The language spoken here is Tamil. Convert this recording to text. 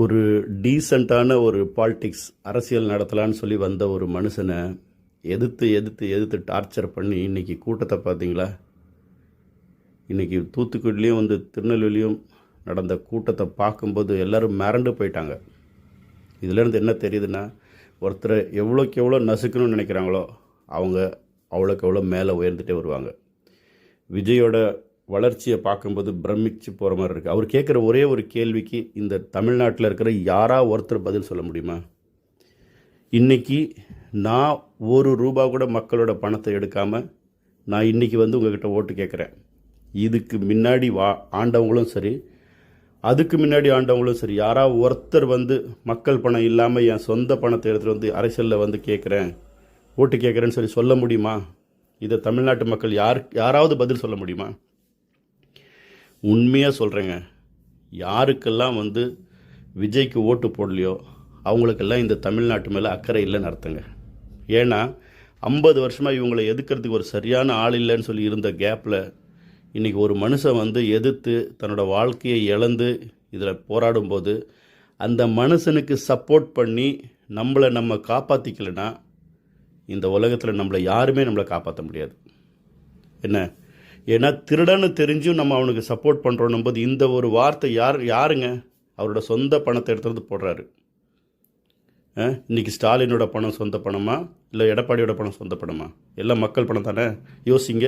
ஒரு டீசெண்டான ஒரு பாலிடிக்ஸ் அரசியல் நடத்தலான்னு சொல்லி வந்த ஒரு மனுஷனை எதிர்த்து எதிர்த்து எதிர்த்து டார்ச்சர் பண்ணி இன்றைக்கி கூட்டத்தை பார்த்தீங்களா? இன்றைக்கி தூத்துக்குடிலையும் வந்து திருநெல்வேலியும் நடந்த கூட்டத்தை பார்க்கும்போது எல்லோரும் மிரண்டு போயிட்டாங்க. இதிலேருந்து என்ன தெரியுதுன்னா, ஒருத்தரை எவ்வளோக்கு எவ்வளோ நசுக்கணும்னு நினைக்கிறாங்களோ அவங்க அவ்வளோக்கு எவ்வளோ மேலே உயர்ந்துகிட்டே வருவாங்க. விஜயோட வளர்ச்சியை பார்க்கும்போது பிரமிச்சு போகிற மாதிரி இருக்குது. அவர் கேட்குற ஒரே ஒரு கேள்விக்கு இந்த தமிழ்நாட்டில் இருக்கிற யாராக ஒருத்தர் பதில் சொல்ல முடியுமா? இன்றைக்கி நான் ஒரு ரூபா கூட மக்களோட பணத்தை எடுக்காமல் நான் இன்றைக்கி வந்து உங்கள்கிட்ட ஓட்டு கேட்குறேன். இதுக்கு முன்னாடி ஆண்டவங்களும் சரி, அதுக்கு முன்னாடி ஆண்டவங்களும் சரி, யாராவது ஒருத்தர் வந்து மக்கள் பணம் இல்லாமல் என் சொந்த பணத்தை எடுத்துகிட்டு வந்து அரசியலில் வந்து கேட்குறேன், ஓட்டு கேட்குறேன்னு சொல்லி சொல்ல முடியுமா? இதை தமிழ்நாட்டு மக்கள் யாராவது பதில் சொல்ல முடியுமா? உண்மையாக சொல்கிறேங்க, யாருக்கெல்லாம் வந்து விஜய்க்கு ஓட்டு போடலையோ அவங்களுக்கெல்லாம் இந்த தமிழ்நாட்டு மேலே அக்கறை இல்லைன்னு அர்த்தங்க. ஏன்னா 50 வருஷமாக இவங்களை எதிர்க்கிறதுக்கு ஒரு சரியான ஆள் இல்லைன்னு சொல்லி இருந்த கேப்பில் இன்றைக்கி ஒரு மனுஷன் வந்து எதிர்த்து தன்னோட வாழ்க்கையை இழந்து இதில் போராடும்போது அந்த மனுஷனுக்கு சப்போர்ட் பண்ணி நம்ம காப்பாற்றிக்கலைன்னா இந்த உலகத்தில் நம்மளை யாருமே நம்மளை காப்பாற்ற முடியாது. என்ன? ஏன்னா திருடன்னு தெரிஞ்சும் நம்ம அவனுக்கு சப்போர்ட் பண்ணுறோன்னும் போது இந்த ஒரு வார்த்தை யாருங்க அவரோட சொந்த பணத்தை எடுத்துகிட்டு போடுறாரு. இன்றைக்கி ஸ்டாலினோட பணம் சொந்த பணமா, இல்லை எடப்பாடியோட பணம் சொந்த பணமா? எல்லாம் மக்கள் பணம் தானே. யோசிங்க.